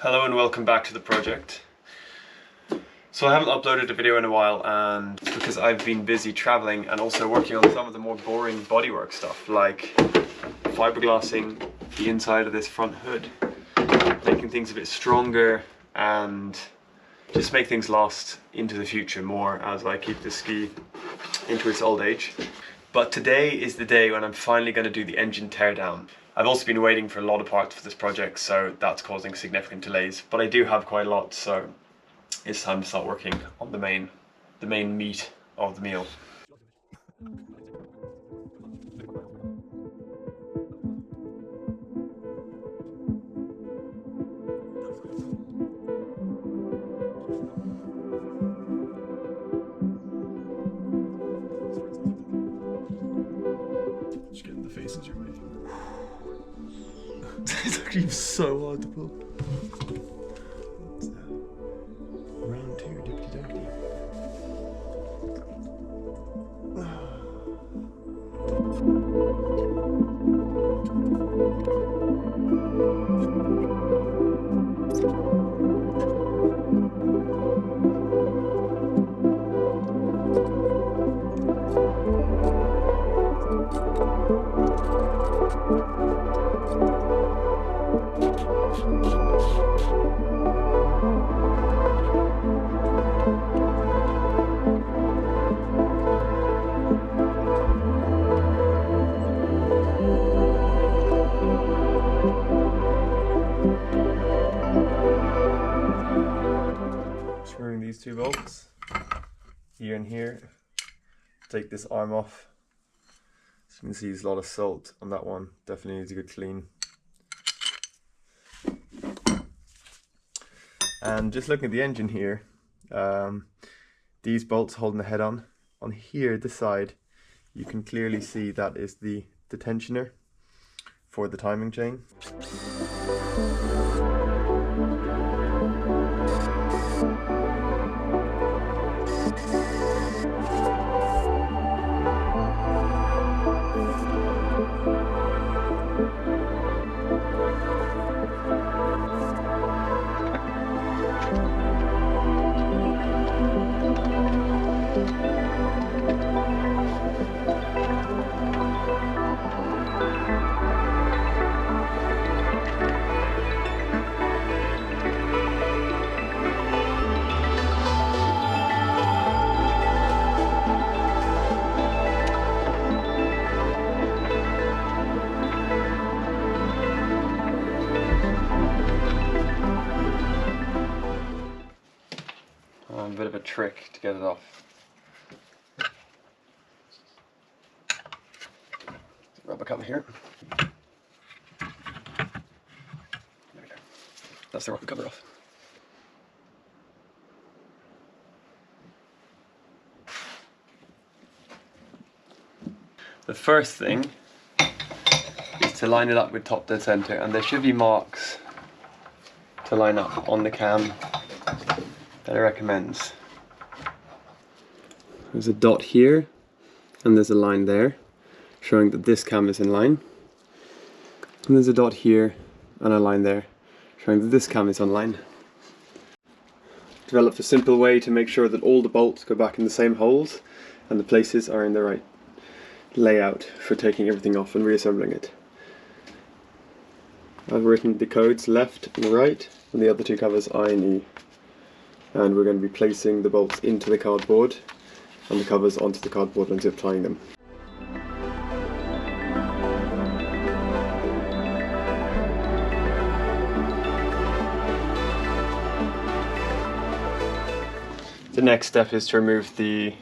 Hello and welcome back to the project. So I haven't uploaded a video in a while, and because I've been busy traveling and also working on some of the more boring bodywork stuff like fiberglassing the inside of this front hood, making things a bit stronger and just make things last into the future more as I keep this ski into its old age. But today is the day when I'm finally going to do the engine teardown. I've also been waiting for a lot of parts for this project, so that's causing significant delays. But I do have quite a lot, so it's time to start working on the main meat of the meal. Just getting the faces you're making. It's actually so hard to pull. Round two, dippity dappity. Screwing these two bolts, here and here. Take this arm off. As you can see, there's a lot of salt on that one. Definitely needs a good clean. And just looking at the engine here, these bolts holding the head on here, this side, you can clearly see that is the tensioner for the timing chain. A bit of a trick to get it off. Rubber cover here. There we go. That's the rubber cover off. The first thing is to line it up with top dead center, and there should be marks to line up on the cam that it recommends. There's a dot here and there's a line there showing that this cam is in line, and there's a dot here and a line there showing that this cam is on line. Developed a simple way to make sure that all the bolts go back in the same holes and the places are in the right layout for taking everything off and reassembling it. I've written the codes left and right, and the other two covers I and E. And we're going to be placing the bolts into the cardboard and the covers onto the cardboard and zip tying them. The next step is to remove the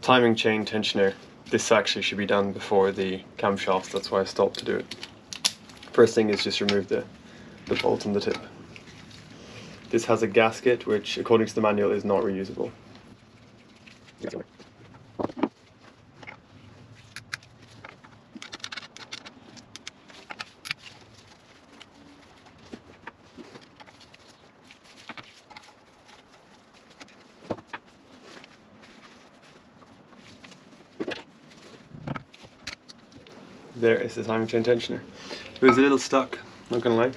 timing chain tensioner. This actually should be done before the camshaft, that's why I stopped to do it. First thing is just remove the bolt and the tip. This has a gasket which, according to the manual, is not reusable. There is the timing chain tensioner. It was a little stuck, not gonna lie.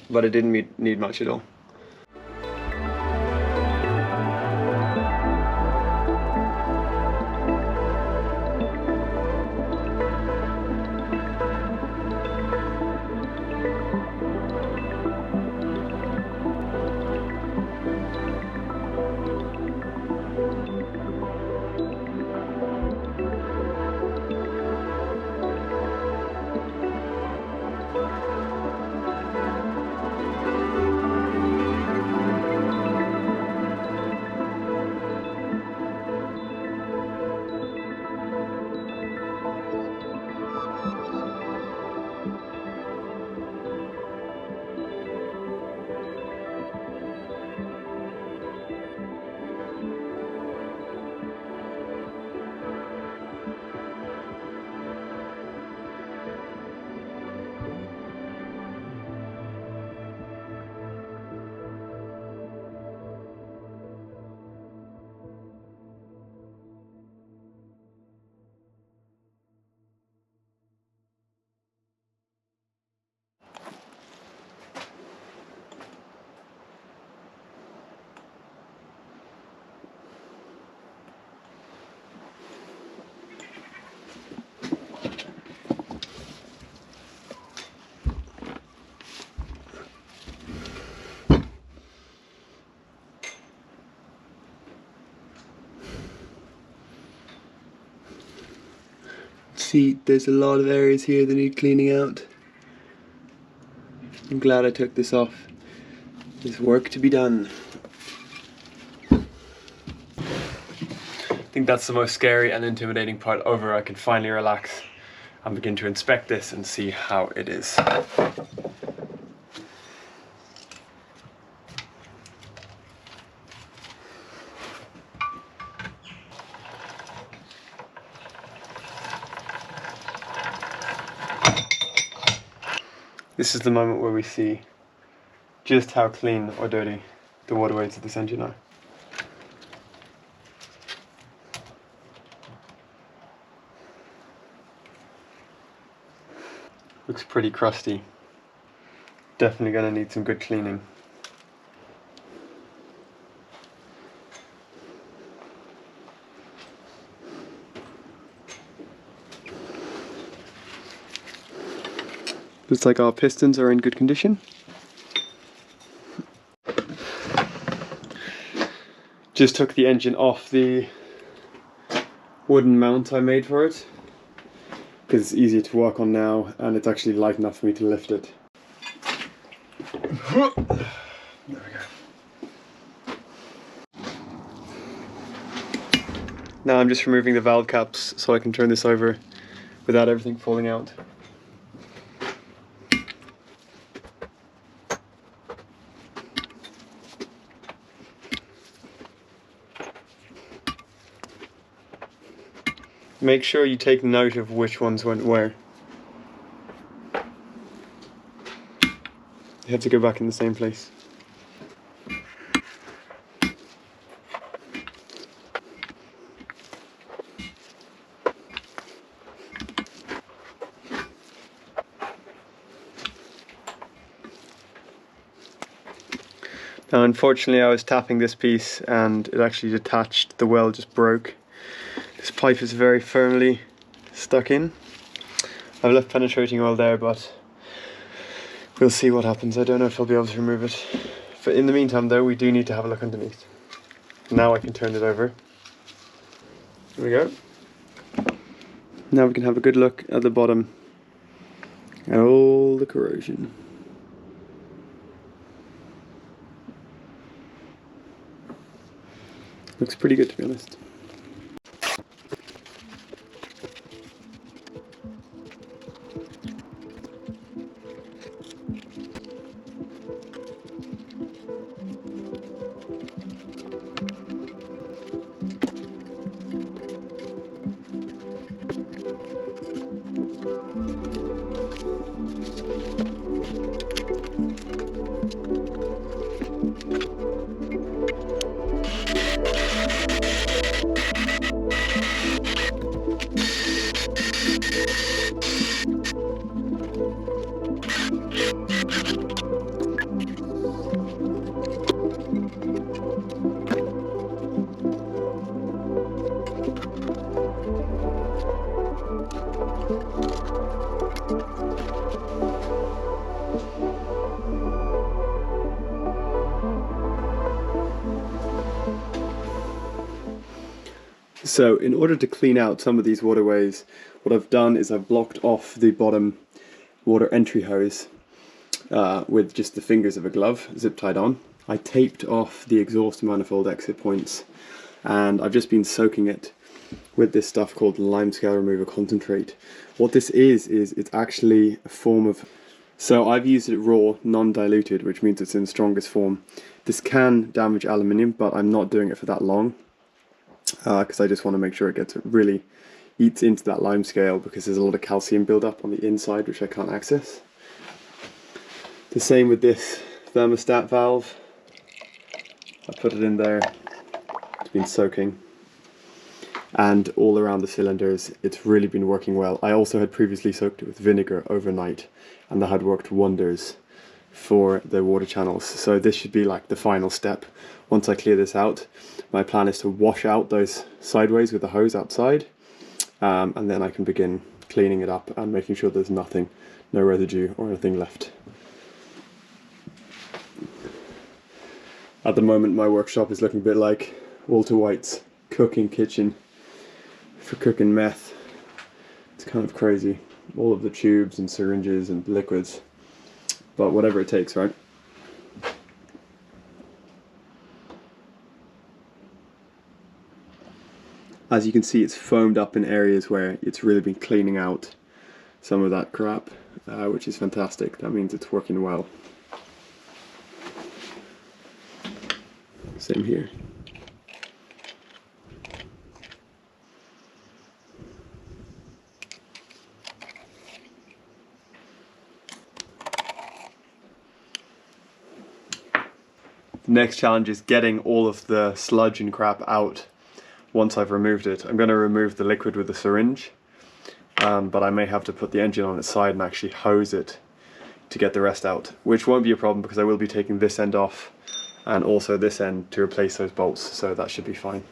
but it didn't need much at all. See, there's a lot of areas here that need cleaning out. I'm glad I took this off. There's work to be done. I think that's the most scary and intimidating part over. I can finally relax and begin to inspect this and see how it is. This is the moment where we see just how clean or dirty the waterways of this engine are. Looks pretty crusty. Definitely gonna need some good cleaning. Looks like our pistons are in good condition. Just took the engine off the wooden mount I made for it, because it's easier to work on now and it's actually light enough for me to lift it. There we go. Now I'm just removing the valve caps so I can turn this over without everything falling out. Make sure you take note of which ones went where. You have to go back in the same place. Now unfortunately I was tapping this piece and it actually detached, the weld just broke. This pipe is very firmly stuck in. I've left penetrating oil there, but we'll see what happens. I don't know if I'll be able to remove it. But in the meantime though, we do need to have a look underneath. Now I can turn it over. There we go. Now we can have a good look at the bottom and all the corrosion. Looks pretty good, to be honest. So in order to clean out some of these waterways, what I've done is I've blocked off the bottom water entry hose with just the fingers of a glove zip tied on. I taped off the exhaust manifold exit points, and I've just been soaking it with this stuff called limescale remover concentrate. What this is it's actually a form of, so I've used it raw, non-diluted, which means it's in strongest form. This can damage aluminium, but I'm not doing it for that long because I just want to make sure it really eats into that limescale, because there's a lot of calcium buildup on the inside which I can't access. The same with this thermostat valve. I put it in there, it's been soaking, and all around the cylinders it's really been working well. I also had previously soaked it with vinegar overnight, and that had worked wonders for the water channels. So this should be like the final step. Once I clear this out, my plan is to wash out those sideways with the hose outside, and then I can begin cleaning it up and making sure there's nothing, no residue or anything left. At the moment my workshop is looking a bit like Walter White's cooking kitchen for cooking meth. It's kind of crazy, all of the tubes and syringes and liquids, but whatever it takes, right? As you can see, it's foamed up in areas where it's really been cleaning out some of that crap, which is fantastic. That means it's working well. Same here. The next challenge is getting all of the sludge and crap out. Once I've removed it, I'm going to remove the liquid with a syringe, but I may have to put the engine on its side and actually hose it to get the rest out, which won't be a problem because I will be taking this end off and also this end to replace those bolts, so that should be fine.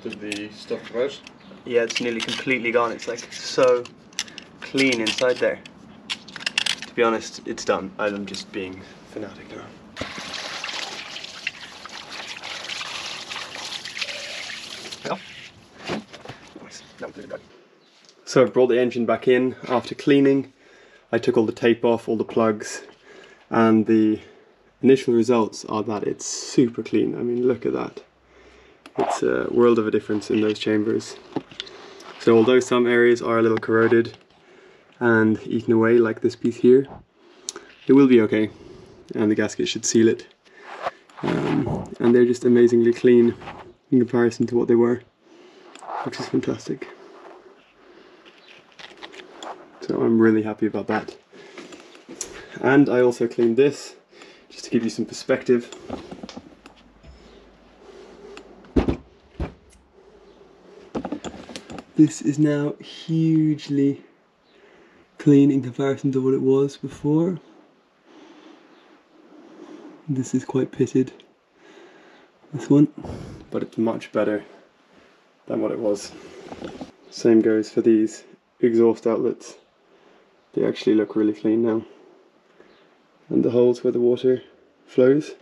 Did the stuff come out? Yeah, it's nearly completely gone. It's like so clean inside there. To be honest, it's done. I'm just being fanatic now. So I've brought the engine back in after cleaning. I took all the tape off, all the plugs, and the initial results are that it's super clean. I mean, look at that. It's a world of a difference in those chambers. So although some areas are a little corroded and eaten away, like this piece here, it will be okay, and the gasket should seal it. And they're just amazingly clean in comparison to what they were, which is fantastic. So I'm really happy about that. And I also cleaned this, just to give you some perspective. This is now hugely clean in comparison to what it was before. This is quite pitted, this one, but it's much better than what it was. Same goes for these exhaust outlets. They actually look really clean now. And the holes where the water flows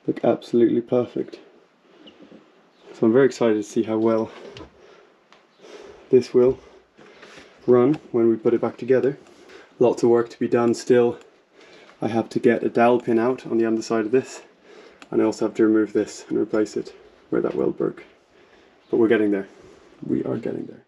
look absolutely perfect. So I'm very excited to see how well this will run when we put it back together. Lots of work to be done still I have to get a dowel pin out on the underside of this, and I also have to remove this and replace it where that weld broke. But we're getting there. We are getting there.